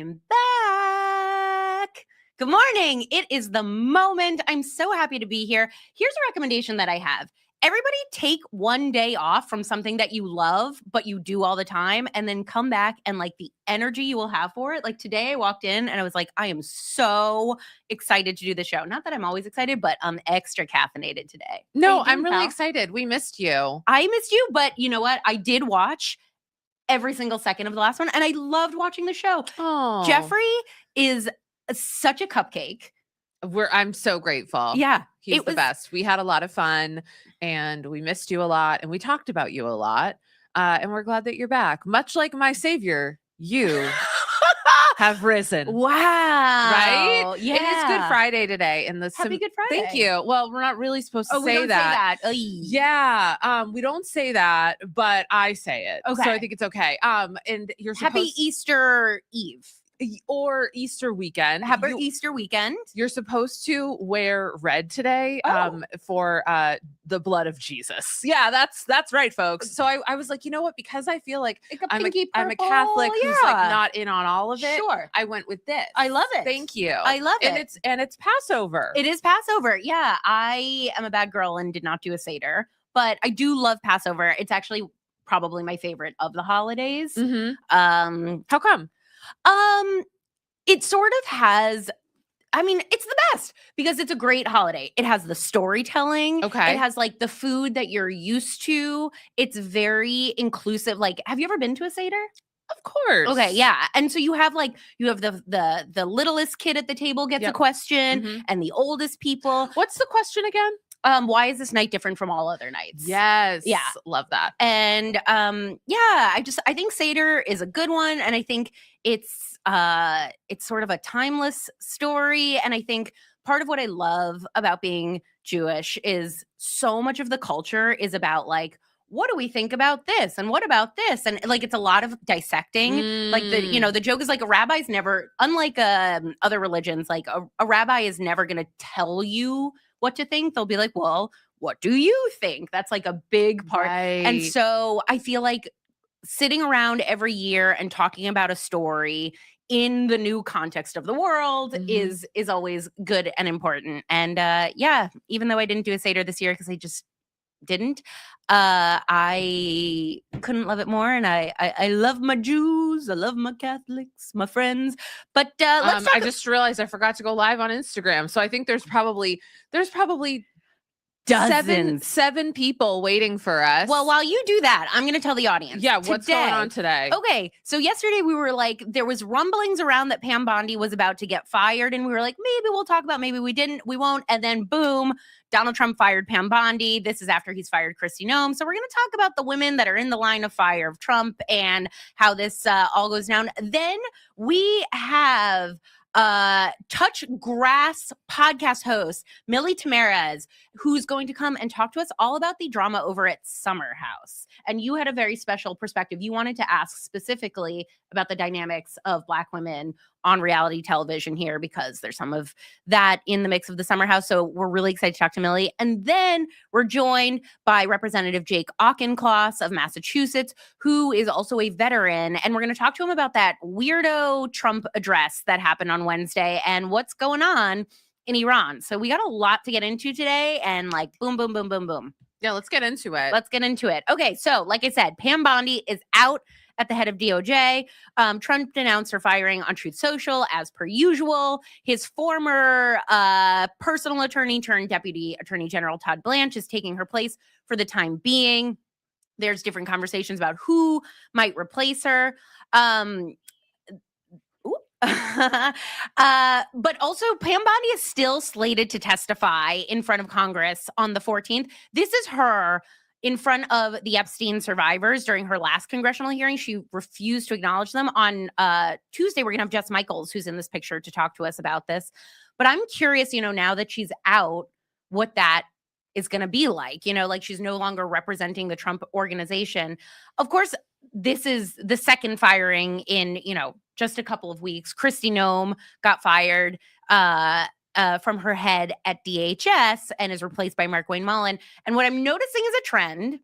I'm back. Good morning. It is the moment. I'm so happy to be here. Here's a recommendation that I have. Everybody take one day off from something that you love, but you do all the time, and then come back and like the energy you will have for it. Like today I walked in and I was like, I am so excited to do the show. Not that I'm always excited, but I'm extra caffeinated today. No, I'm really excited. We missed you. I missed you, but you know what? I did watch every single second of the last one, and I loved watching the show. Oh, Jeffrey is such a cupcake. I'm so grateful. Yeah. He's the best. We had a lot of fun and we missed you a lot and we talked about you a lot. And we're glad that you're back. Much like my savior, you have risen. Wow. Right? Yeah. It is Good Friday today. And Happy Good Friday. Thank you. Well, we're not really supposed to we say don't that. Say that. Yeah. We don't say that, but I say it. Okay. So I think it's okay. And you're supposed Happy Easter Eve. Or Easter weekend. Happy Easter weekend. You're supposed to wear red today for the blood of Jesus. Yeah, that's right, folks. So I was like, you know what? Because I feel like I'm a Catholic who's like not in on all of it. Sure. I went with this. I love it. Thank you. I love it. And it's Passover. It is Passover. Yeah. I am a bad girl and did not do a Seder, but I do love Passover. It's actually probably my favorite of the holidays. Mm-hmm. How come? It sort of has, I mean, it's the best because it's a great holiday. It has the storytelling. Okay. It has like the food that you're used to. It's very inclusive. Like, have you ever been to a Seder? Of course. Okay, yeah. And so you have the littlest kid at the table gets a question and the oldest people. What's the question again? Why is this night different from all other nights? Yes. Yeah. Love that. And I think Seder is a good one. And I think it's sort of a timeless story. And I think part of what I love about being Jewish is so much of the culture is about like, what do we think about this? And what about this? And like, it's a lot of dissecting. Like the joke is like a rabbi's never, unlike other religions, like a rabbi is never going to tell you what to think. They'll be like, well, what do you think? That's like a big part. Right. And so I feel like sitting around every year and talking about a story in the new context of the world is always good and important. And even though I didn't do a Seder this year because I just didn't, I couldn't love it more. And I love my Jews, I love my Catholics, my friends. But I just realized I forgot to go live on Instagram. So I think there's probably dozens. Seven people waiting for us. Well, while you do that, I'm going to tell the audience. Yeah, what's going on today? Okay, so yesterday we were like, there was rumblings around that Pam Bondi was about to get fired, and we were like, maybe we'll talk about, maybe we didn't, we won't, and then boom, Donald Trump fired Pam Bondi. This is after he's fired Kristi Noem. So we're going to talk about the women that are in the line of fire of Trump and how this all goes down. Then we have Touch Grass podcast host Milly Tamarez, who's going to come and talk to us all about the drama over at Summer House. And you had a very special perspective. You wanted to ask specifically about the dynamics of Black women on reality television here because there's some of that in the mix of the Summer House. So we're really excited to talk to Milly. And then we're joined by Representative Jake Auchincloss of Massachusetts, who is also a veteran. And we're going to talk to him about that weirdo Trump address that happened on Wednesday and what's going on in Iran. So we got a lot to get into today and like boom, boom, boom, boom, boom. Yeah, let's get into it. Okay, so like I said, Pam Bondi is out at the head of DOJ. Trump announced her firing on Truth Social as per usual. His former personal attorney turned Deputy Attorney General Todd Blanche is taking her place for the time being. There's different conversations about who might replace her. But also Pam Bondi is still slated to testify in front of Congress on the 14th. This is her in front of the Epstein survivors during her last congressional hearing. She refused to acknowledge them. On Tuesday, we're going to have Jess Michaels, who's in this picture, to talk to us about this. But I'm curious, now that she's out, what that is going to be like, like she's no longer representing the Trump organization. Of course, this is the second firing in, just a couple of weeks. Kristi Noem got fired from her head at DHS and is replaced by Mark Wayne Mullen. And what I'm noticing is a trend.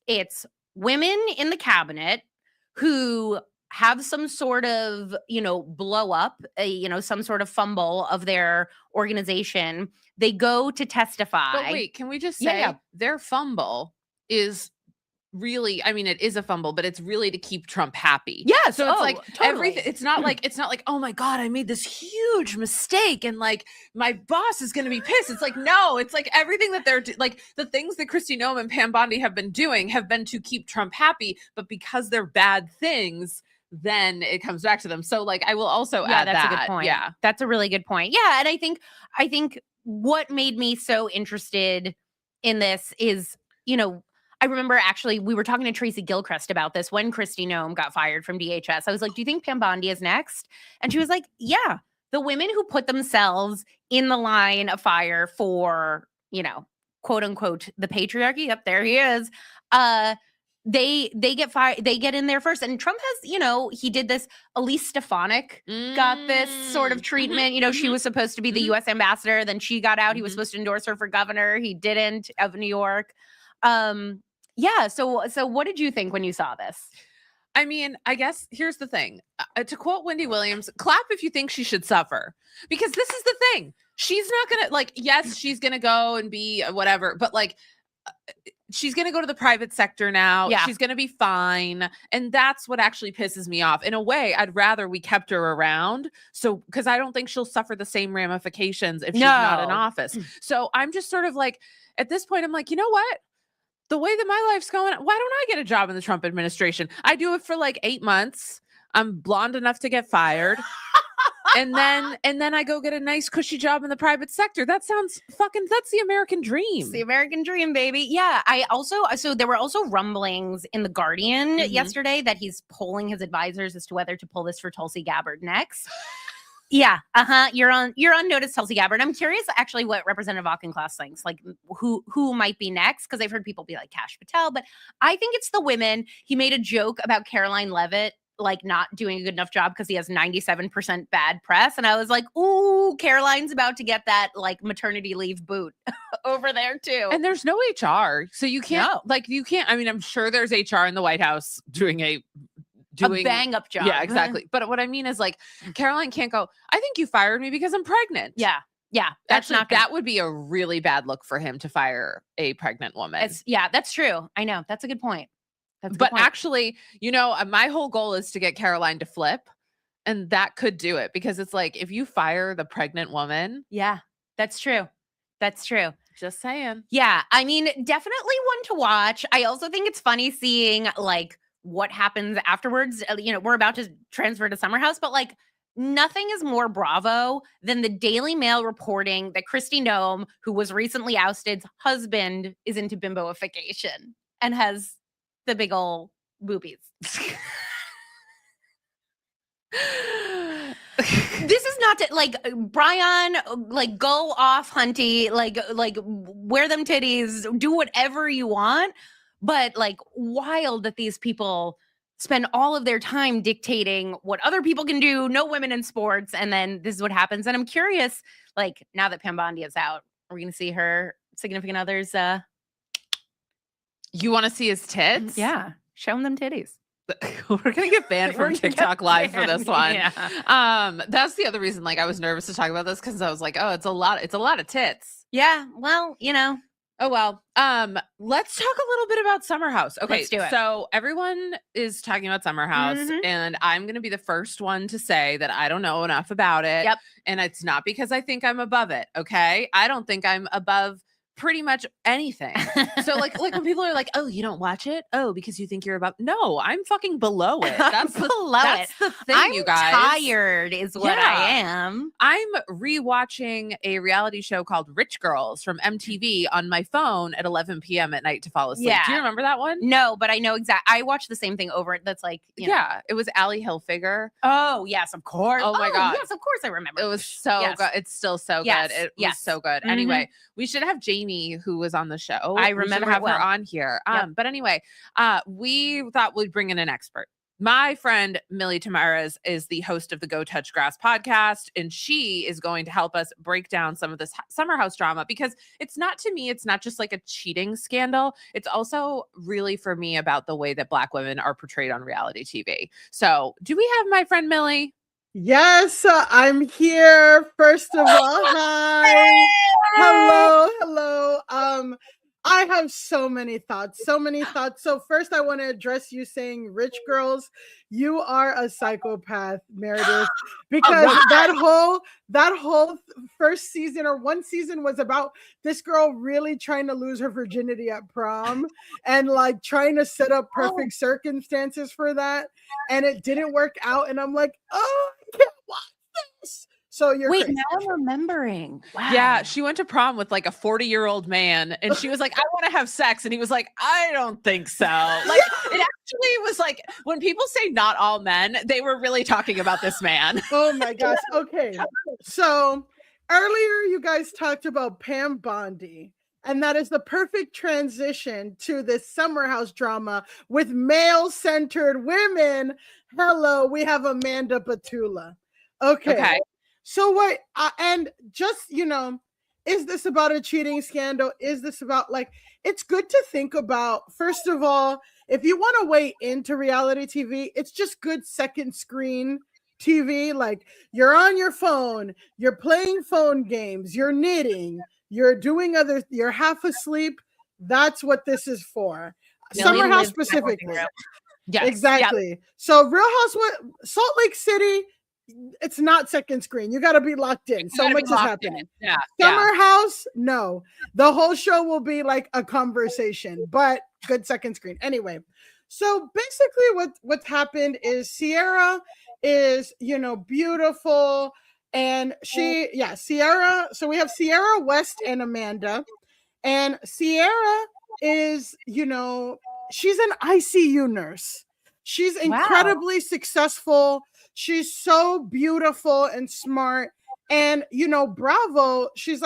It's women in the cabinet who have some sort of, blow up, some sort of fumble of their organization. They go to testify. But wait, can we just say their fumble is really, I mean, it is a fumble, but it's really to keep Trump happy. Yeah. So it's like everything. It's not like, oh my God, I made this huge mistake and like my boss is going to be pissed. It's like, no, it's like everything that they're like the things that Kristi Noem and Pam Bondi have been doing have been to keep Trump happy, but because they're bad things, then it comes back to them. So like, I will also add that's that. A good point. Yeah. That's a really good point. Yeah. And I think what made me so interested in this is, I remember actually we were talking to Tracy Gilchrist about this when Kristi Noem got fired from DHS. I was like, do you think Pam Bondi is next? And she was like, yeah, the women who put themselves in the line of fire for, quote unquote, the patriarchy. Yep, there he is. They get fired. They get in there first. And Trump has, he did this. Elise Stefanik got this sort of treatment. She was supposed to be the U.S. ambassador. Then she got out. He was supposed to endorse her for governor. He didn't, of New York. Yeah. So what did you think when you saw this? I mean, I guess here's the thing. To quote Wendy Williams, clap if you think she should suffer. Because this is the thing. She's not going to, like, yes, she's going to go and be whatever, but like, she's going to go to the private sector now. Yeah. She's going to be fine. And that's what actually pisses me off. In a way, I'd rather we kept her around. So, because I don't think she'll suffer the same ramifications if she's not in office. So I'm just sort of like, at this point, I'm like, you know what? The way that my life's going, why don't I get a job in the Trump administration? I do it for like 8 months. I'm blonde enough to get fired. and then I go get a nice cushy job in the private sector. That sounds that's the American dream. It's the American dream, baby. Yeah. So there were also rumblings in The Guardian yesterday that he's polling his advisors as to whether to pull this for Tulsi Gabbard next. Yeah. You're on notice, Tulsi Gabbard. I'm curious actually what Representative Auchincloss thinks, like who might be next. Cause I've heard people be like Kash Patel, but I think it's the women. He made a joke about Caroline Leavitt, like not doing a good enough job because he has 97% bad press. And I was like, ooh, Caroline's about to get that like maternity leave boot over there too. And there's no HR. So you can't I mean, I'm sure there's HR in the White House doing a bang up job. Yeah, exactly. But what I mean is like Caroline can't go, I think you fired me because I'm pregnant. Yeah. Yeah. That would be a really bad look for him to fire a pregnant woman. That's true. I know. That's a good point. Actually, my whole goal is to get Caroline to flip, and that could do it because it's like, if you fire the pregnant woman. Yeah, that's true. That's true. Just saying. Yeah. I mean, definitely one to watch. I also think it's funny seeing like what happens afterwards. We're about to transfer to Summer House, but like nothing is more Bravo than the Daily Mail reporting that Kristi Noem, who was recently ousted's husband, is into bimboification and has the big ol' boobies. This is not to, like, Bryon, like, go off, hunty, like wear them titties, do whatever you want. But like, wild that these people spend all of their time dictating what other people can do, no women in sports, and then this is what happens. And I'm curious, like, now that Pam Bondi is out, are we going to see her significant others? You want to see his tits? Yeah, show them titties. We're gonna get banned from TikTok Live for this one. Yeah. That's the other reason. Like, I was nervous to talk about this because I was like, oh, it's a lot of tits. Yeah. Well, Oh, well, let's talk a little bit about Summer House. Okay, let's do it. So everyone is talking about Summer House, and I'm going to be the first one to say that I don't know enough about it. Yep. And it's not because I think I'm above it, okay? I don't think I'm above pretty much anything. So like when people are like, oh, you don't watch it? Oh, because you think you're above. No, I'm fucking below it. That's the thing, I'm you guys. Tired is what I am. I'm rewatching a reality show called Rich Girls from MTV on my phone at 11 p.m. at night to fall asleep. Yeah. Do you remember that one? No, but I know exactly. I watched the same thing over it. That's like, it was Allie Hilfiger. Oh, yes, of course. Oh my God. Yes, of course I remember. It was so good. It's still so good. It was so good. Anyway, we should have Jamie, who was on the show. I remember have her on here. But anyway, we thought we'd bring in an expert. My friend Milly Tamarez is the host of the Go Touch Grass podcast, and she is going to help us break down some of this summer house drama, because it's not just like a cheating scandal. It's also really, for me, about the way that Black women are portrayed on reality TV. So do we have my friend Milly? Yes, I'm here. First of all, hi. Hello. I have so many thoughts. So first I want to address you saying rich girls. You are a psychopath, Meredith, because that whole first season or one season was about this girl really trying to lose her virginity at prom and like trying to set up perfect circumstances for that. And it didn't work out. And I'm like, oh, I can't watch this. So you're wait, crazy. now I'm remembering. Wow. Yeah, she went to prom with like a 40-year-old man, and she was like, I want to have sex. And he was like, I don't think so. Like, it actually was like, when people say not all men, they were really talking about this man. Oh my gosh. Okay. So earlier you guys talked about Pam Bondi, and that is the perfect transition to this summer house drama with male-centered women. Hello, we have Amanda Batula. Okay. So what, and just, is this about a cheating scandal? Is this about it's good to think about, first of all, if you want to weigh into reality TV, it's just good second screen TV. Like, you're on your phone, you're playing phone games, you're knitting, you're doing you're half asleep. That's what this is for. Summer house specifically. Yes. Exactly. Yep. So Real Housewives, Salt Lake City, it's not second screen. You got to be locked in. So much is happening. Yeah. Summer house, no. The whole show will be like a conversation, but good second screen. Anyway, so basically what's happened is Ciara is, beautiful. And Ciara. So we have Ciara, West, and Amanda. And Ciara is, she's an ICU nurse. She's incredibly successful. She's so beautiful and smart. And, Bravo, she's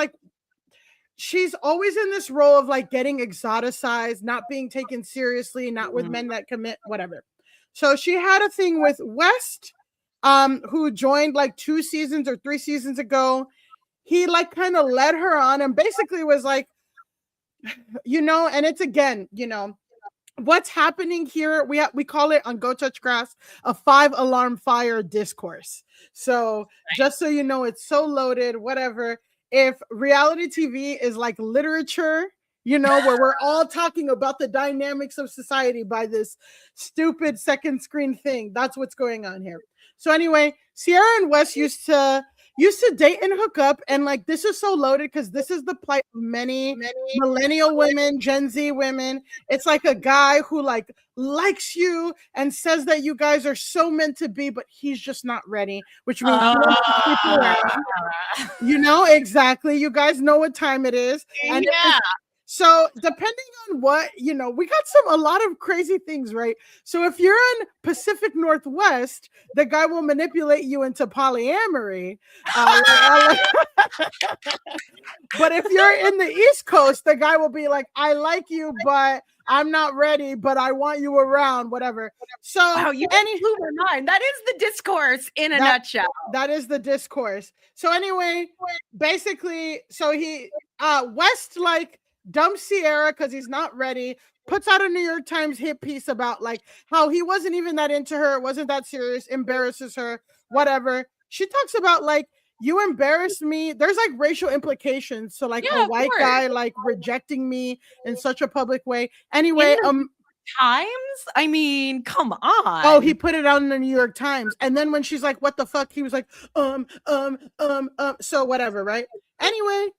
always in this role of like getting exoticized, not being taken seriously, not with men that commit, whatever. So she had a thing with West, who joined like 2 seasons or 3 seasons ago. He like kind of led her on and basically was like, and it's again, what's happening here, we call it on Go Touch Grass a 5-alarm fire discourse. So just so you know, it's so loaded, whatever. If reality TV is like literature, where we're all talking about the dynamics of society by this stupid second screen thing, that's what's going on here. So anyway, Ciara and West used to date and hook up, and like this is so loaded because this is the plight of many millennial women, Gen Z women. It's like a guy who like likes you and says that you guys are so meant to be, but he's just not ready, which means exactly. You guys know what time it is. And so depending on what, we got a lot of crazy things, right? So if you're in Pacific Northwest, the guy will manipulate you into polyamory. But if you're in the East Coast, the guy will be like, I like you, but I'm not ready, but I want you around, whatever. So you blew my mind. That is the discourse in a nutshell. That is the discourse. So anyway, basically, so he, West, like, dumps Ciara because he's not ready, puts out a New York Times hit piece about like how he wasn't even that into her, wasn't that serious, embarrasses her, whatever. She talks about like, you embarrassed me. There's like racial implications. So like a white guy like rejecting me in such a public way. Anyway, Times? I mean, come on. Oh, he put it out in the New York Times. And then when she's like, what the fuck? He was like, so whatever, right? Anyway,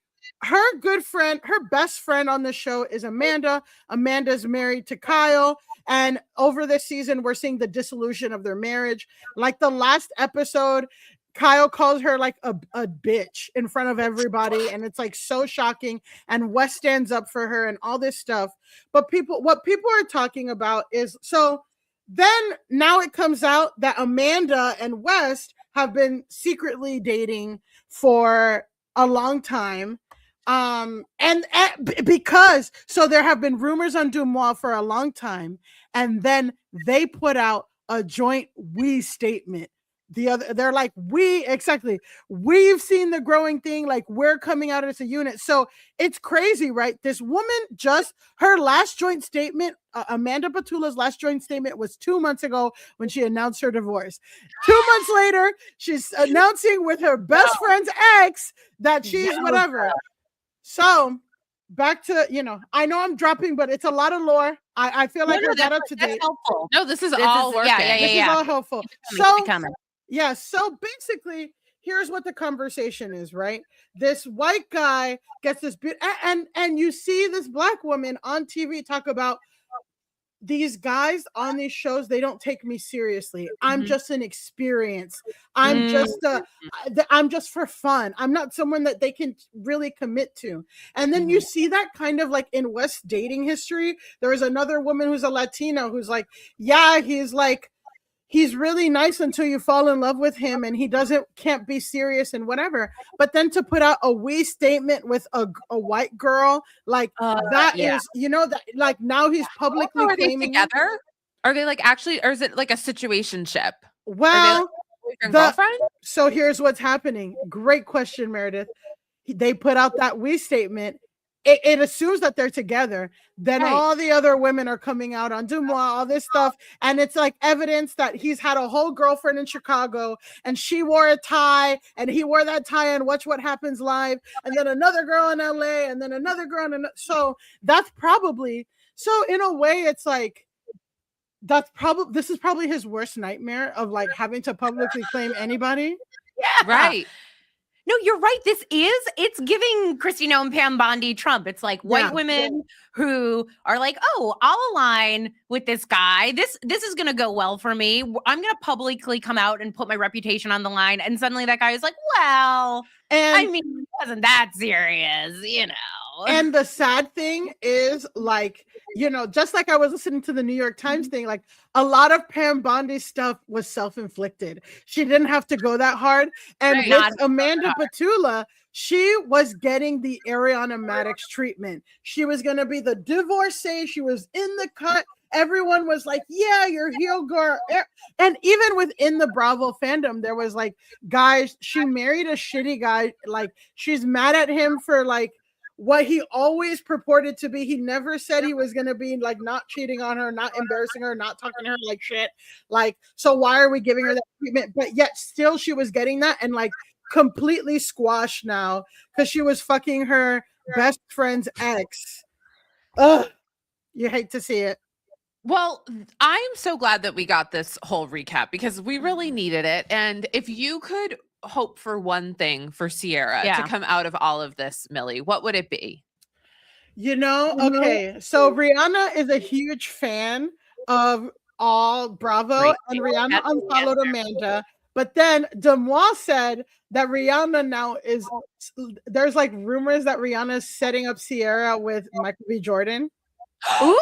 her good friend, her best friend on the show is Amanda. Amanda's married to Kyle. And over this season, we're seeing the dissolution of their marriage. Like the last episode, Kyle calls her like a bitch in front of everybody. And it's like so shocking. And Wes stands up for her and all this stuff. But what people are talking about is, so then now it comes out that Amanda and West have been secretly dating for a long time. Because there have been rumors on Dumois for a long time, and then they put out a joint we statement. They're like, we've seen the growing thing, like we're coming out as a unit. So it's crazy, right? This woman her last joint statement, Amanda Batula's last joint statement was 2 months ago when she announced her divorce. 2 months later, she's announcing with her best friend's ex that she's whatever. So back to, I know I'm dropping, but it's a lot of lore. I feel like we're not up to date. Helpful. No, this is all working. This is all helpful. So basically, here's what the conversation is, right? This white guy gets this bit, and you see this black woman on TV talk about these guys on these shows. They don't take me seriously. I'm just an experience. I'm just for fun. I'm not someone that they can really commit to. And then you see that kind of like in West's dating history. There was another woman who's a Latina who's like, yeah, he's really nice until you fall in love with him and he can't be serious and whatever. But then to put out a we statement with a white girl, like is, that like now he's publicly claiming. They together? Are they like actually, or is it like a situationship? Well, girlfriend? So here's what's happening. Great question, Meredith. They put out that we statement. It assumes that they're together. Then all the other women are coming out on Dumois, all this stuff. And it's like evidence that he's had a whole girlfriend in Chicago and she wore a tie and he wore that tie and Watch What Happens Live. And then another girl in LA and then another girl. So that's probably, so in a way, it's like, this is probably his worst nightmare of like having to publicly claim anybody. Yeah. Right. No, you're right. It's giving Kristi Noem, Pam Bondi, Trump. It's like white women who are like, oh, I'll align with this guy. This is going to go well for me. I'm going to publicly come out and put my reputation on the line. And suddenly that guy is like, well, I mean, it wasn't that serious, And the sad thing is like, just like I was listening to the New York Times thing, like a lot of Pam Bondi's stuff was self-inflicted. She didn't have to go that hard. And with Amanda Batula, she was getting the Ariana Madix treatment. She was going to be the divorcee. She was in the cut. Everyone was like, yeah, you're heel girl. And even within the Bravo fandom, there was like, guys, she married a shitty guy. Like, she's mad at him for like, what he always purported to be. He never said he was going to be like not cheating on her, not embarrassing her, not talking to her like shit. Like, so why are we giving her that treatment? But yet still she was getting that and like completely squashed now because she was fucking her best friend's ex. Ugh, you hate to see it. Well, I'm so glad that we got this whole recap because we really needed it. And if you could hope for one thing for Ciara to come out of all of this, Milly, what would it be? Okay, so Rihanna is a huge fan of all Bravo, and Rihanna unfollowed Amanda. But then Dumois said that Rihanna now there's like rumors that Rihanna is setting up Ciara with Michael B. Jordan. Ooh.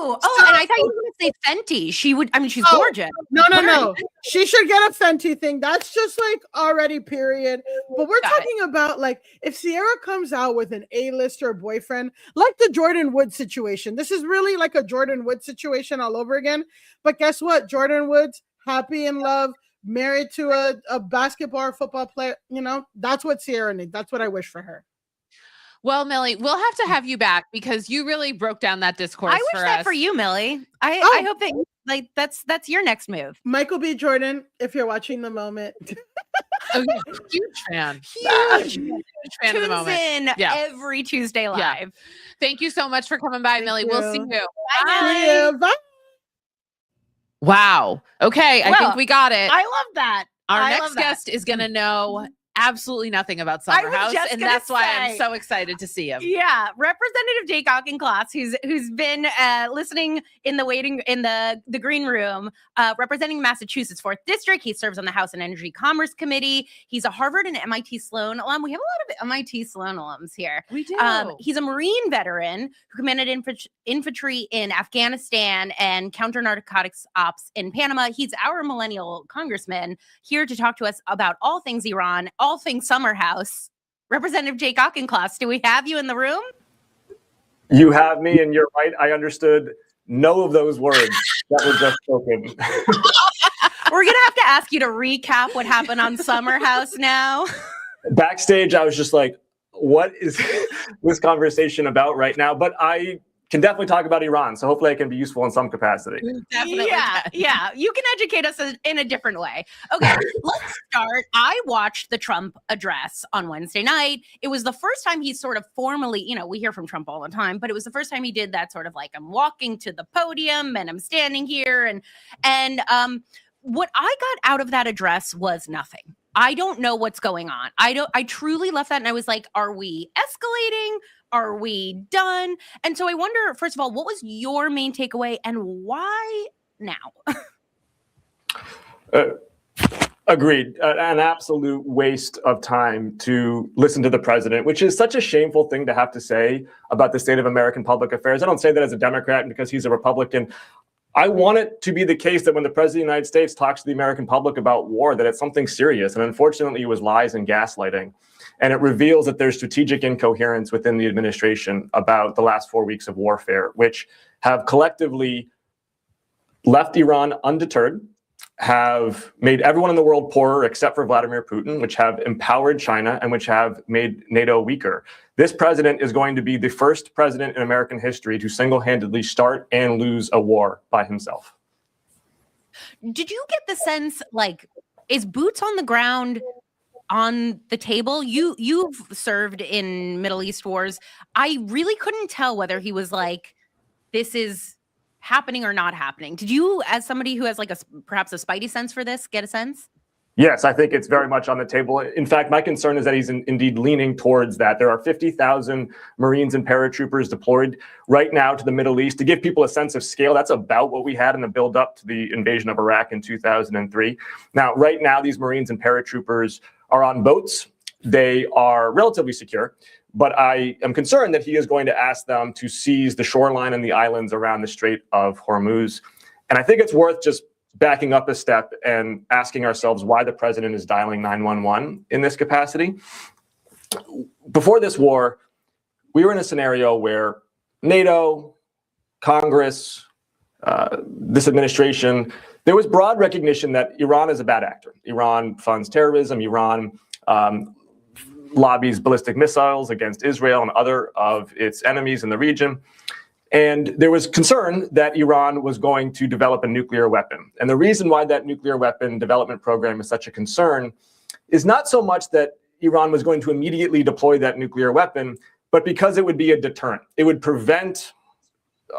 Oh, and I thought you were going to say Fenty. She's gorgeous. No. She should get a Fenty thing. That's just like already period. But we're talking about like if Ciara comes out with an A-lister boyfriend, like the Jordan Woods situation. This is really like a Jordan Woods situation all over again. But guess what? Jordan Woods, happy in love, married to a basketball or football player. That's what Ciara needs. That's what I wish for her. Well, Milly, we'll have to have you back because you really broke down that discourse. I wish that for you, Milly. I hope that that's your next move. Michael B. Jordan, if you're watching the moment. Huge fan. Huge fan of the moment. In every Tuesday live. Yeah. Thank you so much for coming by, Milly. We'll see you. Bye. Bye. Wow. Okay, I think we got it. I love that. Our next guest is going to know absolutely nothing about Summer House, and that's why I'm so excited to see him. Yeah, Representative Jake Auchincloss, who's been listening in the green room, representing Massachusetts 4th District. He serves on the House and Energy Commerce Committee. He's a Harvard and MIT Sloan alum. We have a lot of MIT Sloan alums here. We do. He's a Marine veteran who commanded infantry in Afghanistan and counter-narcotics ops in Panama. He's our millennial congressman here to talk to us about all things Iran, all things Summer House. Representative Jake Auchincloss, do we have you in the room? You have me, and you're right. I understood no of those words that were just spoken. We're gonna have to ask you to recap what happened on Summer House now. Backstage, I was just like, what is this conversation about right now? But I can definitely talk about Iran, so hopefully I can be useful in some capacity. Definitely yeah. You can educate us in a different way. Okay, let's start. I watched the Trump address on Wednesday night. It was the first time he sort of formally, we hear from Trump all the time, but it was the first time he did that sort of like, I'm walking to the podium and I'm standing here. And what I got out of that address was nothing. I don't know what's going on. I truly left that and I was like, are we escalating? Are we done? And so I wonder, first of all, what was your main takeaway and why now? Agreed. An absolute waste of time to listen to the president, which is such a shameful thing to have to say about the state of American public affairs. I don't say that as a Democrat because he's a Republican. I want it to be the case that when the president of the United States talks to the American public about war, that it's something serious. And unfortunately, it was lies and gaslighting. And it reveals that there's strategic incoherence within the administration about the last 4 weeks of warfare, which have collectively left Iran undeterred, have made everyone in the world poorer except for Vladimir Putin, which have empowered China and which have made NATO weaker. This president is going to be the first president in American history to single-handedly start and lose a war by himself. Did you get the sense, like, is boots on the ground on the table? You've served in Middle East wars. I really couldn't tell whether he was like, this is happening or not happening. Did you, as somebody who has like perhaps a spidey sense for this, get a sense? Yes, I think it's very much on the table. In fact, my concern is that he's indeed leaning towards that. There are 50,000 Marines and paratroopers deployed right now to the Middle East. To give people a sense of scale, that's about what we had in the build-up to the invasion of Iraq in 2003. Now, right now, these Marines and paratroopers are on boats. They are relatively secure, but I am concerned that he is going to ask them to seize the shoreline and the islands around the Strait of Hormuz. And I think it's worth just backing up a step and asking ourselves why the president is dialing 911 in this capacity. Before this war, we were in a scenario where NATO, Congress, this administration, there was broad recognition that Iran is a bad actor. Iran funds terrorism. Iran lobbies ballistic missiles against Israel and other of its enemies in the region. And there was concern that Iran was going to develop a nuclear weapon. And the reason why that nuclear weapon development program is such a concern is not so much that Iran was going to immediately deploy that nuclear weapon, but because it would be a deterrent. It would prevent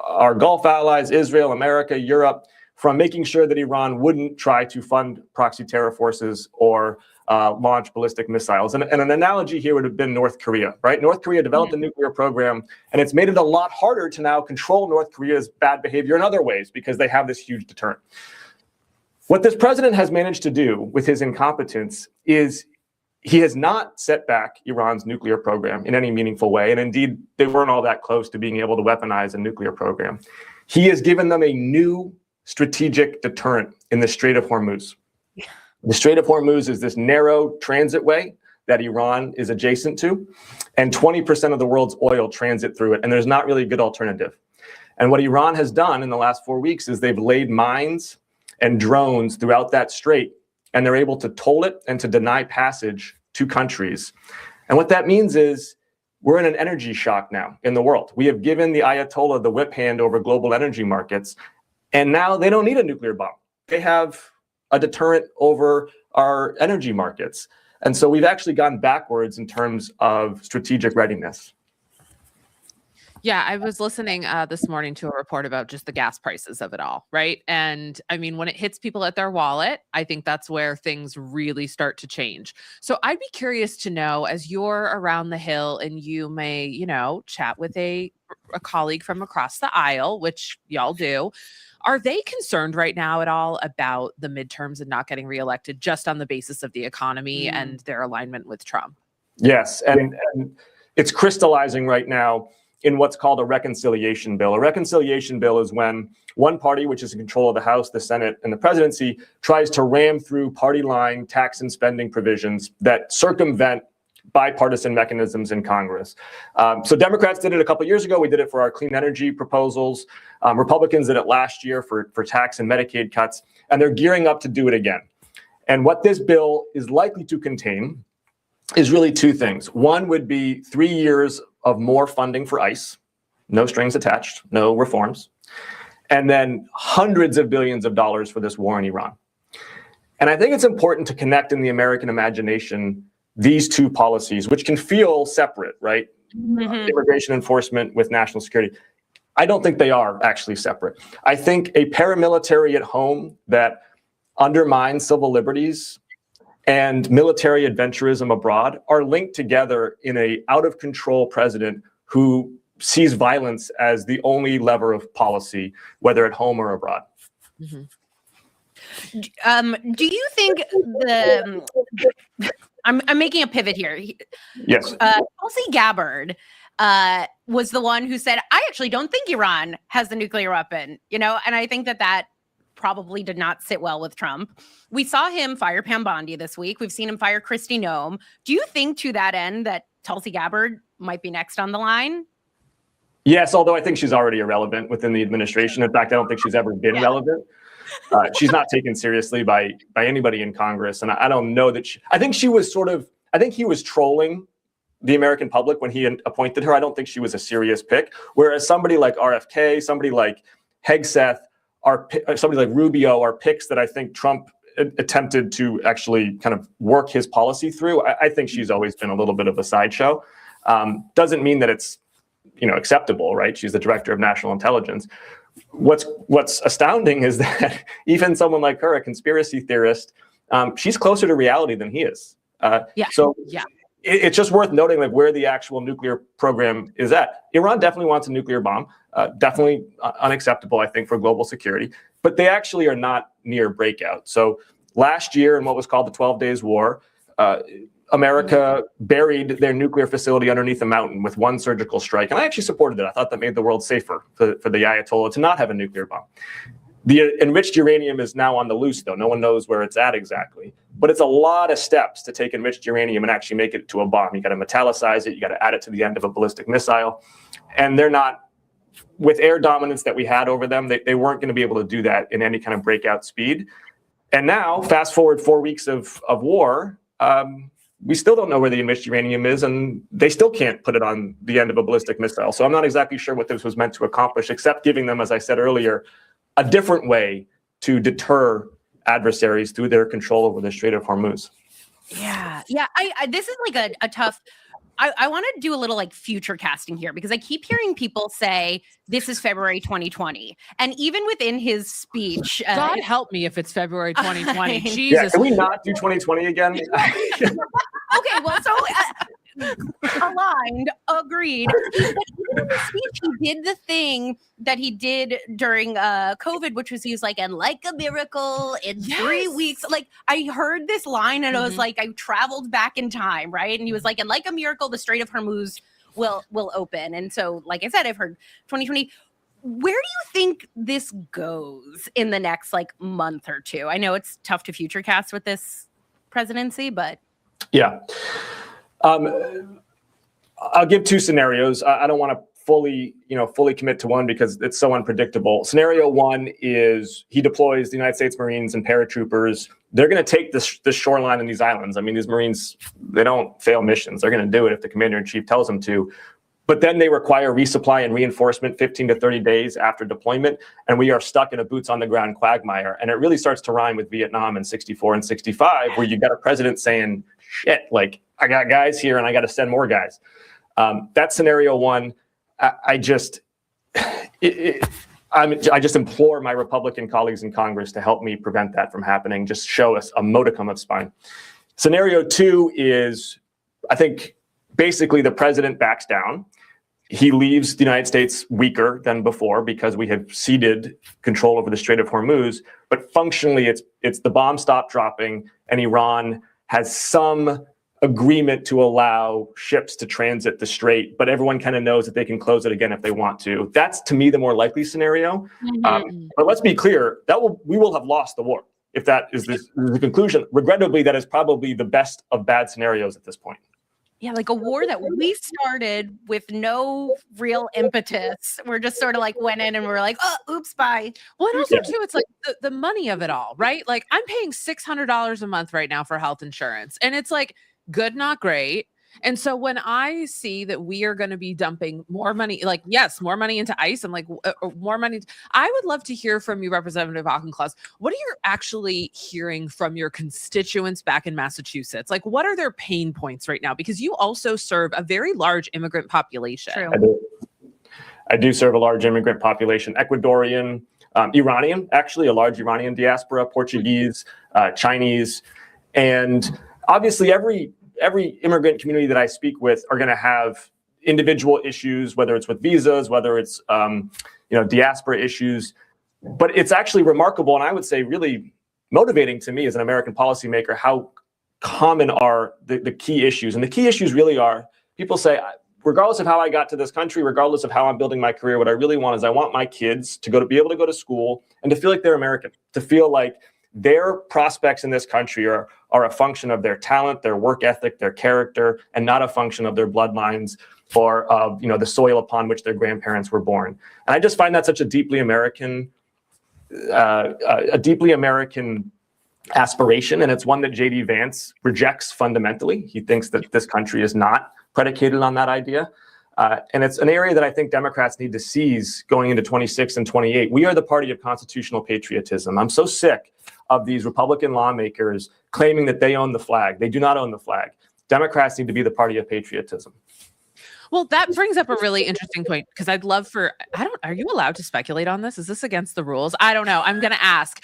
our Gulf allies, Israel, America, Europe, from making sure that Iran wouldn't try to fund proxy terror forces or launch ballistic missiles. And an analogy here would have been North Korea, right? North Korea developed a nuclear program, and it's made it a lot harder to now control North Korea's bad behavior in other ways because they have this huge deterrent. What this president has managed to do with his incompetence is he has not set back Iran's nuclear program in any meaningful way. And indeed, they weren't all that close to being able to weaponize a nuclear program. He has given them a new strategic deterrent in the Strait of Hormuz. The Strait of Hormuz is this narrow transit way that Iran is adjacent to, and 20% of the world's oil transit through it, and there's not really a good alternative. And what Iran has done in the last 4 weeks is they've laid mines and drones throughout that strait, and they're able to toll it and to deny passage to countries. And what that means is we're in an energy shock now in the world. We have given the Ayatollah the whip hand over global energy markets, and now they don't need a nuclear bomb. They have a deterrent over our energy markets. And so we've actually gone backwards in terms of strategic readiness. Yeah, I was listening this morning to a report about just the gas prices of it all, right? And I mean, when it hits people at their wallet, I think that's where things really start to change. So I'd be curious to know, as you're around the Hill and you may, chat with a colleague from across the aisle, which y'all do, are they concerned right now at all about the midterms and not getting reelected just on the basis of the economy and their alignment with Trump? Yes, and it's crystallizing right now in what's called a reconciliation bill. A reconciliation bill is when one party, which is in control of the House, the Senate, and the presidency, tries to ram through party line tax and spending provisions that circumvent bipartisan mechanisms in Congress. So Democrats did it a couple years ago. We did it for our clean energy proposals. Republicans did it last year for tax and Medicaid cuts, and they're gearing up to do it again. And what this bill is likely to contain is really two things. One would be 3 years of more funding for ICE, no strings attached, no reforms, and then hundreds of billions of dollars for this war in Iran. And I think it's important to connect in the American imagination these two policies, which can feel separate, right? Immigration enforcement with national security. I don't think they are actually separate. I think a paramilitary at home that undermines civil liberties and military adventurism abroad are linked together in a out-of-control president who sees violence as the only lever of policy, whether at home or abroad. Do you think I'm making a pivot here. Yes. Tulsi Gabbard was the one who said, I actually don't think Iran has the nuclear weapon, and I think that probably did not sit well with Trump. We saw him fire Pam Bondi this week. We've seen him fire Kristi Noem. Do you think to that end that Tulsi Gabbard might be next on the line? Yes, although I think she's already irrelevant within the administration. In fact, I don't think she's ever been relevant. She's not taken seriously by anybody in Congress. And I don't know that I think he was trolling the American public when he appointed her. I don't think she was a serious pick. Whereas somebody like RFK, somebody like Hegseth, somebody like Rubio are picks that I think Trump attempted to actually kind of work his policy through. I think she's always been a little bit of a sideshow. Doesn't mean that it's acceptable, right? She's the director of national intelligence. What's astounding is that even someone like her, a conspiracy theorist, she's closer to reality than he is. It's just worth noting where the actual nuclear program is at. Iran definitely wants a nuclear bomb, definitely unacceptable, I think, for global security, but they actually are not near breakout. So last year in what was called the 12 Days War, America buried their nuclear facility underneath a mountain with one surgical strike. And I actually supported it. I thought that made the world safer for the Ayatollah to not have a nuclear bomb. The enriched uranium is now on the loose, though. No one knows where it's at exactly. But it's a lot of steps to take enriched uranium and actually make it to a bomb. You got to metallicize it. You got to add it to the end of a ballistic missile. And they're not, with air dominance that we had over them, they weren't going to be able to do that in any kind of breakout speed. And now, fast forward 4 weeks of war, we still don't know where the enriched uranium is, and they still can't put it on the end of a ballistic missile. So I'm not exactly sure what this was meant to accomplish, except giving them, as I said earlier, a different way to deter adversaries through their control over the Strait of Hormuz. Yeah. This is like a tough. I want to do a little future casting here because I keep hearing people say this is February 2020, and even within his speech, God help me if it's February 2020. Jesus, yeah, can we not do 2020 again? Okay, well, so aligned, agreed. But even in the speech, he did the thing that he did during COVID, which was he was like, and like a miracle in 3 weeks. Like I heard this line and I was like, I traveled back in time, right? And he was like, and like a miracle, the Strait of Hormuz will open. And so, like I said, I've heard 2020. Where do you think this goes in the next month or two? I know it's tough to future cast with this presidency, but yeah. I'll give two scenarios. I don't want to fully commit to one because it's so unpredictable. Scenario one is he deploys the United States Marines and paratroopers. They're going to take the shoreline in these islands. I mean, these Marines, they don't fail missions. They're going to do it if the commander-in-chief tells them to. But then they require resupply and reinforcement 15 to 30 days after deployment, and we are stuck in a boots-on-the-ground quagmire. And it really starts to rhyme with Vietnam in 64 and 65, where you got a president saying, shit, I got guys here and I got to send more guys. That's scenario one. I just implore my Republican colleagues in Congress to help me prevent that from happening. Just show us a modicum of spine. Scenario two is, I think, basically the president backs down. He leaves the United States weaker than before because we have ceded control over the Strait of Hormuz. But functionally, it's the bomb stop dropping, and Iran has some agreement to allow ships to transit the strait, but everyone kind of knows that they can close it again if they want to. That's, to me, the more likely scenario. But let's be clear, we will have lost the war if that is the conclusion. Regrettably, that is probably the best of bad scenarios at this point. Yeah, like a war that we started with no real impetus. We're just sort of like went in and we're like, oh, oops, bye. Well, and also too, it's like the money of it all, right? Like I'm paying $600 a month right now for health insurance, and it's like good, not great. And so when I see that we are going to be dumping more money, like, yes, more money into ICE, I'm like, more money. I would love to hear from you, Representative Auchincloss. What are you actually hearing from your constituents back in Massachusetts? Like, what are their pain points right now? Because you also serve a very large immigrant population. True. I do serve a large immigrant population, Ecuadorian, Iranian, actually, a large Iranian diaspora, Portuguese, Chinese. And obviously every immigrant community that I speak with are going to have individual issues, whether it's with visas, whether it's diaspora issues. But it's actually remarkable, and I would say really motivating to me as an American policymaker, how common are the key issues. And the key issues really are, people say, regardless of how I got to this country, regardless of how I'm building my career, what I really want is I want my kids to be able to go to school and to feel like they're American, to feel like their prospects in this country are a function of their talent, their work ethic, their character, and not a function of their bloodlines or of the soil upon which their grandparents were born. And I just find that such a deeply American aspiration, and it's one that J.D. Vance rejects fundamentally. He thinks that this country is not predicated on that idea. And it's an area that I think Democrats need to seize going into 26 and 28. We are the party of constitutional patriotism. I'm so sick of these Republican lawmakers claiming that they own the flag. They do not own the flag. Democrats need to be the party of patriotism. Well, that brings up a really interesting point, because I'd love are you allowed to speculate on this? Is this against the rules? I don't know. I'm going to ask,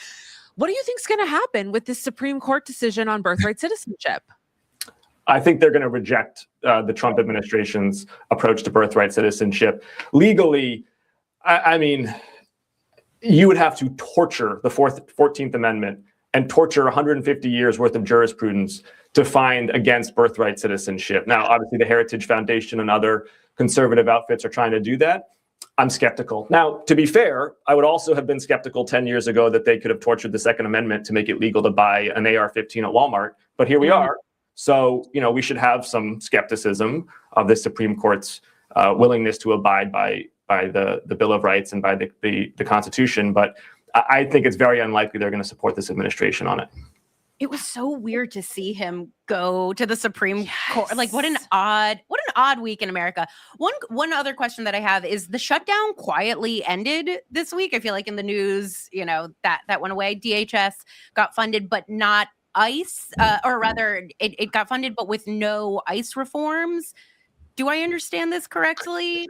what do you think is going to happen with this Supreme Court decision on birthright citizenship? I think they're going to reject the Trump administration's approach to birthright citizenship. Legally, I mean, you would have to torture the 14th Amendment and torture 150 years worth of jurisprudence to find against birthright citizenship. Now, obviously, the Heritage Foundation and other conservative outfits are trying to do that. I'm skeptical. Now, to be fair, I would also have been skeptical 10 years ago that they could have tortured the Second Amendment to make it legal to buy an AR-15 at Walmart. But here we are. So, we should have some skepticism of the Supreme Court's willingness to abide by the Bill of Rights and by the Constitution. But I think it's very unlikely they're going to support this administration on it. It was so weird to see him go to the Supreme Court. Like, what an odd week in America. One other question that I have is, the shutdown quietly ended this week. I feel like in the news, that went away. DHS got funded, but not ICE, or rather it got funded, but with no ICE reforms. Do I understand this correctly?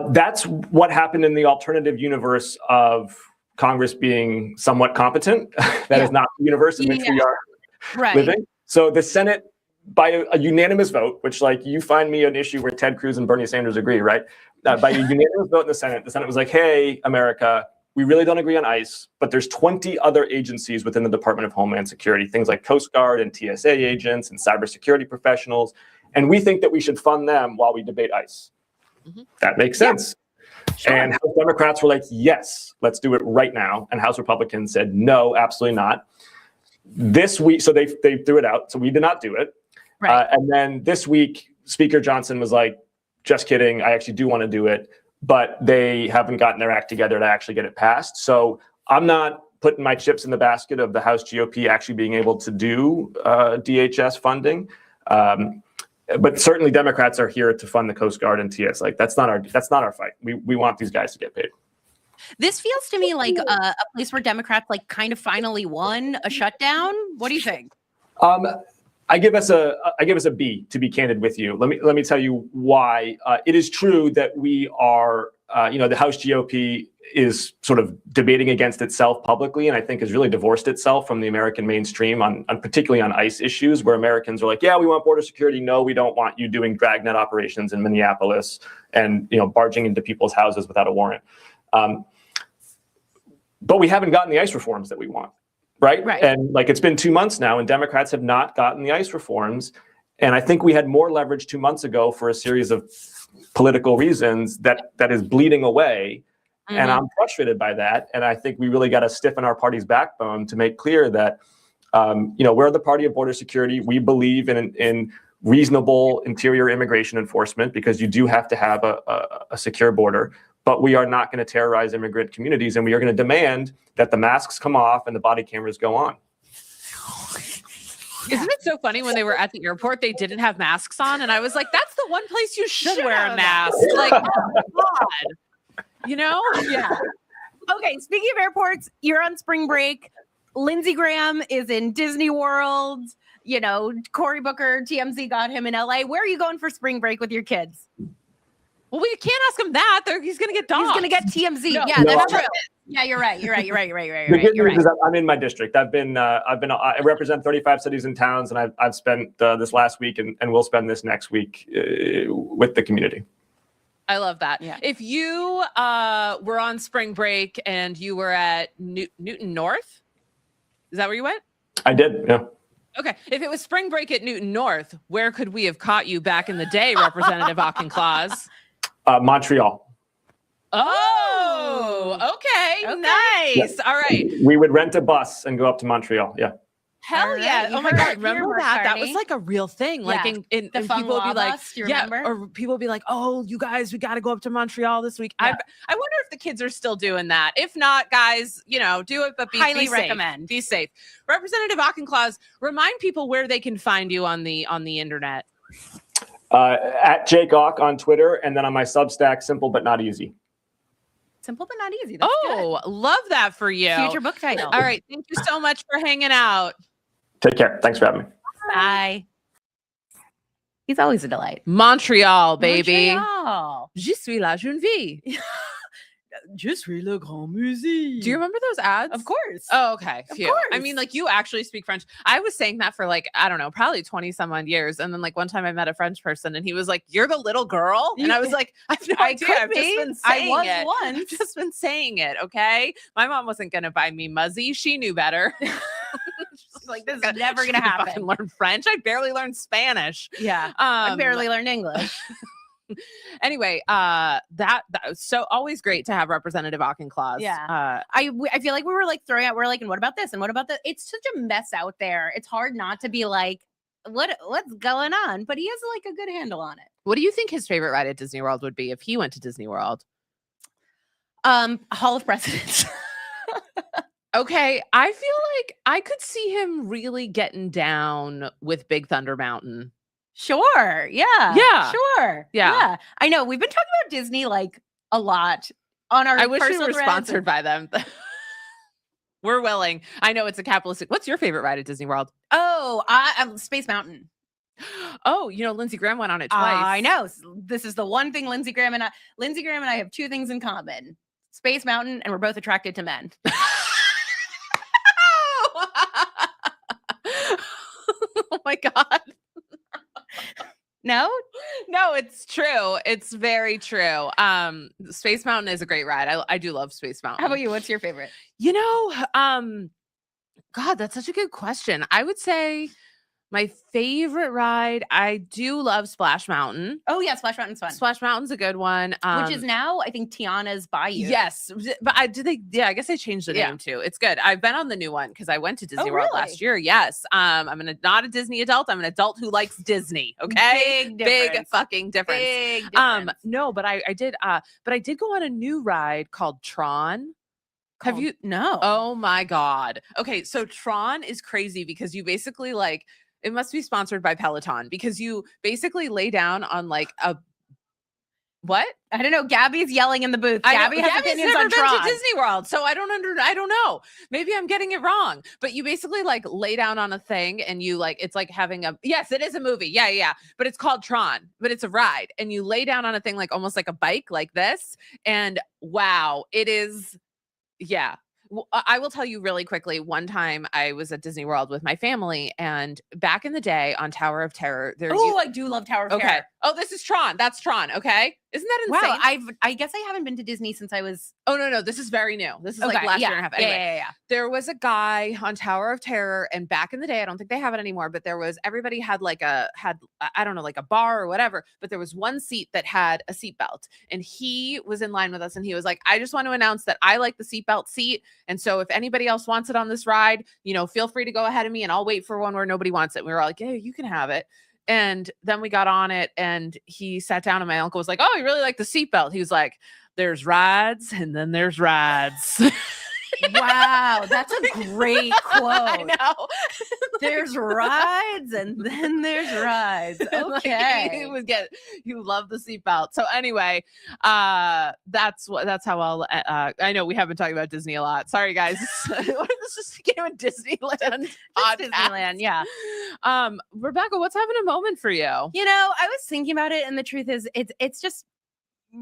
That's what happened in the alternative universe of Congress being somewhat competent. That is not the universe in which we are living. So the Senate, by a unanimous vote, which, like, you find me an issue where Ted Cruz and Bernie Sanders agree, right? By a unanimous vote in the Senate was like, hey, America, we really don't agree on ICE, but there's 20 other agencies within the Department of Homeland Security, things like Coast Guard and TSA agents and cybersecurity professionals. And we think that we should fund them while we debate ICE. That makes sense. Sure. And House Democrats were like, yes, let's do it right now. And House Republicans said, no, absolutely not. This week, so they threw it out. So we did not do it. Right. And then this week, Speaker Johnson was like, just kidding. I actually do want to do it. But they haven't gotten their act together to actually get it passed. So I'm not putting my chips in the basket of the House GOP actually being able to do DHS funding. But certainly Democrats are here to fund the Coast Guard and TS. Like, that's not our fight. We want these guys to get paid. This feels to me like a place where Democrats kind of finally won a shutdown. What do you think? I give us a B, to be candid with you. Let me tell you why. It is true that we are, the House GOP is sort of debating against itself publicly, and I think has really divorced itself from the American mainstream on particularly on ICE issues, where Americans are like, yeah, we want border security. No, we don't want you doing dragnet operations in Minneapolis and barging into people's houses without a warrant. But we haven't gotten the ICE reforms that we want. Right. And it's been 2 months now, and Democrats have not gotten the ICE reforms. And I think we had more leverage 2 months ago for a series of political reasons that is bleeding away. Mm-hmm. And I'm frustrated by that. And I think we really got to stiffen our party's backbone to make clear that, we're the party of border security. We believe in reasonable interior immigration enforcement, because you do have to have a secure border. But we are not going to terrorize immigrant communities, and we are going to demand that the masks come off and the body cameras go on. Isn't it so funny when they were at the airport, they didn't have masks on? And I was like, that's the one place you should wear a mask. Like, oh God. You know? Yeah. Okay, speaking of airports, you're on spring break. Lindsey Graham is in Disney World. You know, Cory Booker, TMZ got him in LA. Where are you going for spring break with your kids? Well, we can't ask him that. He's going to get dogs. He's going to get TMZ. No, yeah, no, that's true. Yeah, you're right. The good news is I'm in my district. I represent 35 cities and towns, and I've spent this last week and will spend this next week with the community. I love that. Yeah. If you were on spring break and you were at Newton North, is that where you went? I did, yeah. Okay. If it was spring break at Newton North, where could we have caught you back in the day, Representative Auchincloss? Montreal. Oh, okay. Nice. Yeah. All right. We would rent a bus and go up to Montreal. Yeah. Hell yeah. Oh my God. Remember that? That was like a real thing. Like the and people would be like, do you remember? Or people would be like, oh, you guys, we got to go up to Montreal this week. Yeah. I wonder if the kids are still doing that. If not, guys, you know, do it, but highly be recommend. Safe. Be safe. Representative Auchincloss, remind people where they can find you on the internet. At Jake Auk on Twitter, and then on my Substack, Simple But Not Easy. Simple but not easy. That's good. Love that for you. Future book title. All right. Thank you so much for hanging out. Take care. Thanks for having me. Bye. He's always a delight. Montreal, baby. Montreal. Je suis la jeune fille. Je suis le grand musée. Do you remember those ads? Of course. Oh, okay. Of Phew. course. I mean, like, you actually speak French. I was saying that for like, I don't know, probably 20 some odd years. And then like one time I met a French person and he was like, "You're the little girl." And I was like, I have no idea. I've just been saying it. I've just been saying it. Okay. My mom wasn't going to buy me Muzzy. She knew better. She's like, this is never going to happen. Fucking learn French. I barely learned Spanish. Yeah. I barely learned English. Anyway, that was so always great to have Representative Auchincloss. Yeah. I feel like we were like throwing out, we're like, and what about this? And what about that? It's such a mess out there. It's hard not to be like, what's going on? But he has like a good handle on it. What do you think his favorite ride at Disney World would be if he went to Disney World? Hall of Presidents. Okay, I feel like I could see him really getting down with Big Thunder Mountain. Sure. Yeah. Yeah. Sure. Yeah. I know. We've been talking about Disney like a lot on our I wish we personal were threads. sponsored by them. We're willing. I know it's a capitalistic. What's your favorite ride at Disney World? Oh, I'm Space Mountain. Oh, you know, Lindsey Graham went on it twice. I know. This is the one thing Lindsey Graham and I have two things in common. Space Mountain, and we're both attracted to men. Oh my God. No, it's true. It's very true. Space Mountain is a great ride. I do love Space Mountain. How about you? What's your favorite? You know, God, that's such a good question. I would say my favorite ride, I do love Splash Mountain. Oh yeah, Splash Mountain's fun. Splash Mountain's a good one. Which is now, I think, Tiana's Bayou. Yes, but I guess they changed the name too. It's good. I've been on the new one because I went to Disney World last year. Yes. I'm not a Disney adult. I'm an adult who likes Disney. Okay. Big fucking difference. Big difference. No, but I did go on a new ride called Tron. Have you? No. Oh my God. Okay. So Tron is crazy because you basically like, it must be sponsored by Peloton because you basically lay down on like a what? I don't know. Gabby's yelling in the booth. Gabby's Gabby's opinions never on been Tron. to Disney World, so I don't know. Maybe I'm getting it wrong. But you basically like lay down on a thing and you like it's like having a yes, it is a movie. Yeah. But it's called Tron, but it's a ride. And you lay down on a thing like almost like a bike like this. And wow, it is I will tell you really quickly. One time I was at Disney World with my family, and back in the day on Tower of Terror, I do love Tower of Terror. Oh, this is Tron. That's Tron. Okay. Isn't that insane? Wow. I guess I haven't been to Disney since I was. Oh, no. This is very new. This is like last year and a half. Anyway, yeah. There was a guy on Tower of Terror, and back in the day, I don't think they have it anymore, but everybody had I don't know, like a bar or whatever, but there was one seat that had a seatbelt, and he was in line with us, and he was like, I just want to announce that I like the seatbelt seat. And so if anybody else wants it on this ride, feel free to go ahead of me and I'll wait for one where nobody wants it. And we were all like, yeah, you can have it. And then we got on it and he sat down and my uncle was like, oh, you really like the seatbelt. He was like, there's rides and then there's rides. Wow, that's a great quote. I know. There's rides and then there's rides. Okay. You love the seatbelt. So anyway, that's how I'll I know we have been talking about Disney a lot. Sorry guys. This just became a Disneyland. Disneyland, yeah. Rebecca, what's having a moment for you? You know, I was thinking about it and the truth is it's just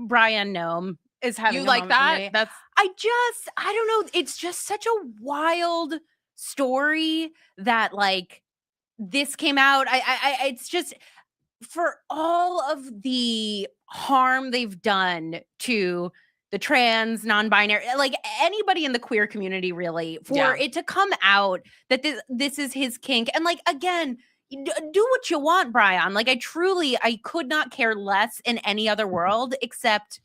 Bryon Noem is having you like that? That's I don't know. It's just such a wild story that like this came out. It's just for all of the harm they've done to the trans, non-binary, like anybody in the queer community, really, for it to come out that this is his kink. And like, again, do what you want, Bryon. Like I could not care less in any other world except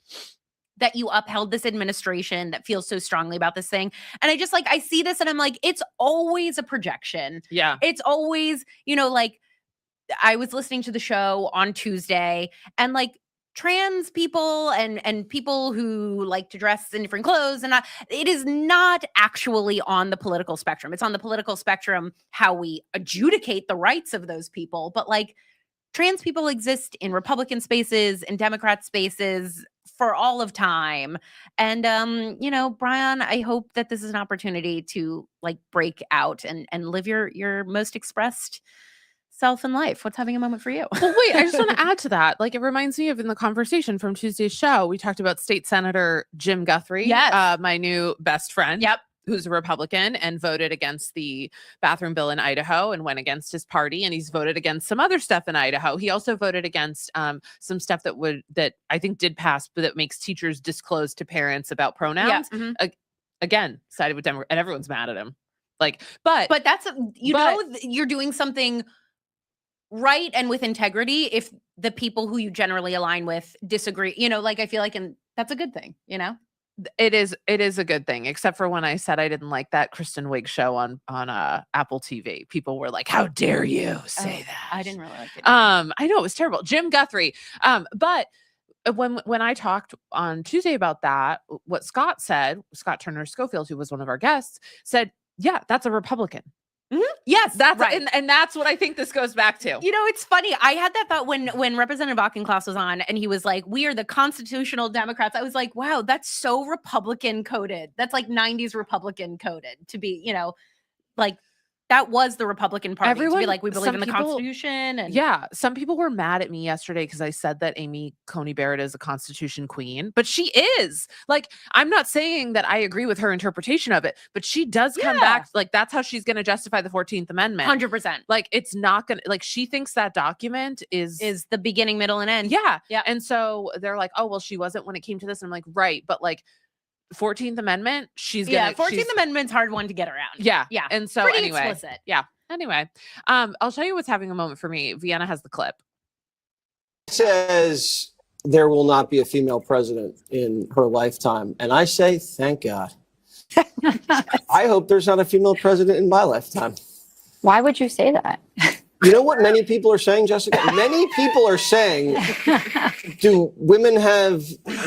that you upheld this administration that feels so strongly about this thing. And I just like, I see this and I'm like, it's always a projection. Yeah. It's always, like I was listening to the show on Tuesday and like trans people and people who like to dress in different clothes and it is not actually on the political spectrum. It's on the political spectrum, how we adjudicate the rights of those people. But like trans people exist in Republican spaces, in Democrat spaces, for all of time. And, Bryon, I hope that this is an opportunity to like break out and live your most expressed self in life. What's having a moment for you? Well, wait, I just want to add to that. Like, it reminds me of in the conversation from Tuesday's show, we talked about State Senator Jim Guthrie, my new best friend. Yep. Who's a Republican and voted against the bathroom bill in Idaho and went against his party. And he's voted against some other stuff in Idaho. He also voted against some stuff that I think did pass, but that makes teachers disclose to parents about pronouns. Yeah. Mm-hmm. Again, sided with Democrat, and everyone's mad at him. Like, but that's you're doing something right and with integrity if the people who you generally align with disagree. I feel like, and that's a good thing. It is a good thing, except for when I said I didn't like that Kristen Wiig show on Apple TV. People were like, "How dare you say that?" I didn't really like it. I know it was terrible. Jim Guthrie. But when I talked on Tuesday about that, what Scott Turner Schofield, who was one of our guests, said, "Yeah, that's a Republican." Mm-hmm. Yes, that's right. And that's what I think this goes back to. It's funny. I had that thought when Representative Auchincloss was on and he was like, we are the constitutional Democrats. I was like, wow, that's so Republican coded. That's like 90s Republican coded to be, like that was the Republican Party. To be like, we believe in the Constitution. And some people were mad at me yesterday because I said that Amy Coney Barrett is a Constitution queen, but she is. Like, I'm not saying that I agree with her interpretation of it, but she does come back. Like, that's how she's going to justify the 14th Amendment. 100%. Like, it's not going to, like, she thinks that document is the beginning, middle, and end. Yeah. And so they're like, oh, well, she wasn't when it came to this. And I'm like, right. But like, 14th Amendment, she's gonna 14th Amendment's hard one to get around. Yeah. And so pretty anyway, explicit. Yeah. Anyway, I'll show you what's having a moment for me. Vienna has the clip. It says there will not be a female president in her lifetime. And I say, thank God. I hope there's not a female president in my lifetime. Why would you say that? You know what many people are saying, Jessica? Many people are saying, do women have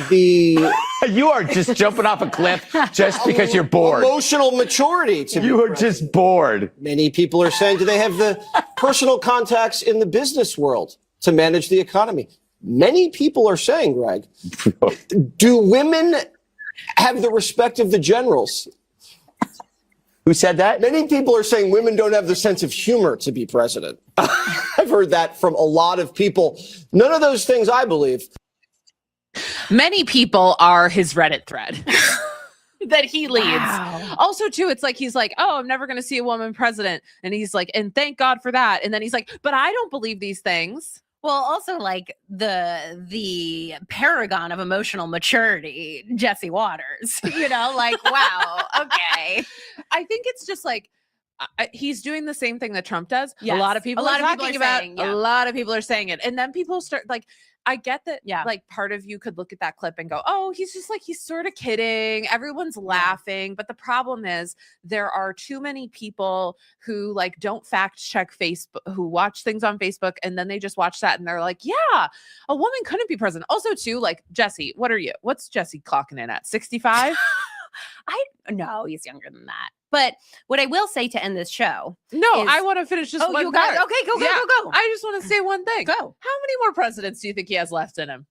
the... You are just jumping off a cliff just because you're bored. Emotional maturity. You are just bored. Many people are saying, do they have the personal contacts in the business world to manage the economy? Many people are saying, Greg, do women have the respect of the generals? Who said that? Many people are saying women don't have the sense of humor to be president. I've heard that from a lot of people. None of those things I believe. Many people are his Reddit thread that he leads. Wow. Also, too, it's like he's like, oh, I'm never going to see a woman president. And he's like, and thank God for that. And then he's like, but I don't believe these things. Well, also like the paragon of emotional maturity, Jesse Waters, like, wow, okay. I think it's just like, he's doing the same thing that Trump does. Yes. A lot of people are talking about. saying, yeah. A lot of people are saying it, and then people start like. I get that. Yeah. Like part of you could look at that clip and go, "Oh, he's just like he's sort of kidding. Everyone's laughing." But the problem is there are too many people who like don't fact check Facebook, who watch things on Facebook, and then they just watch that and they're like, "Yeah, a woman couldn't be president." Also, too, like Jesse, what are you? What's Jesse clocking in at? 65? No, he's younger than that. But what I will say to end this show. No, is, I want to finish just one you got part. okay, go. I just want to say one thing. Go. How many more presidents do you think he has left in him?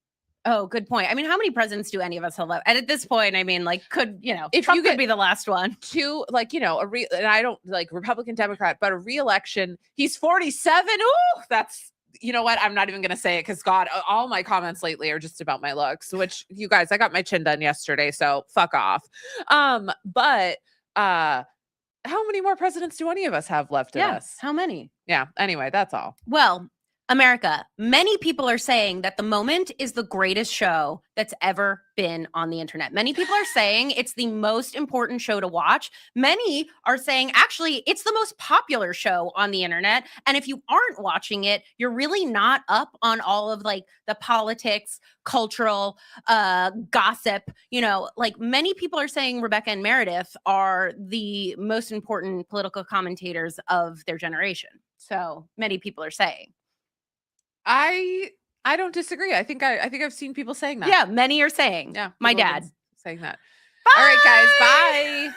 Oh, good point. I mean, how many presidents do any of us have left? And at this point, I mean, like, if Trump you could get be the last one. Two, like, and I don't like Republican, Democrat, but a re-election, he's 47. Ooh, that's, you know what? I'm not even going to say it because God, all my comments lately are just about my looks, which you guys, I got my chin done yesterday, so fuck off. But how many more presidents do any of us have left in us? How many? Yeah. Anyway, that's all. Well, America, many people are saying that The Moment is the greatest show that's ever been on the internet. Many people are saying it's the most important show to watch. Many are saying, actually, it's the most popular show on the internet. And if you aren't watching it, you're really not up on all of like the politics, cultural gossip. Like many people are saying Rebecca and Meredith are the most important political commentators of their generation. So many people are saying. I don't disagree. I think I've seen people saying that. Yeah, many are saying. Yeah, my dad saying that. Bye! All right, guys. Bye.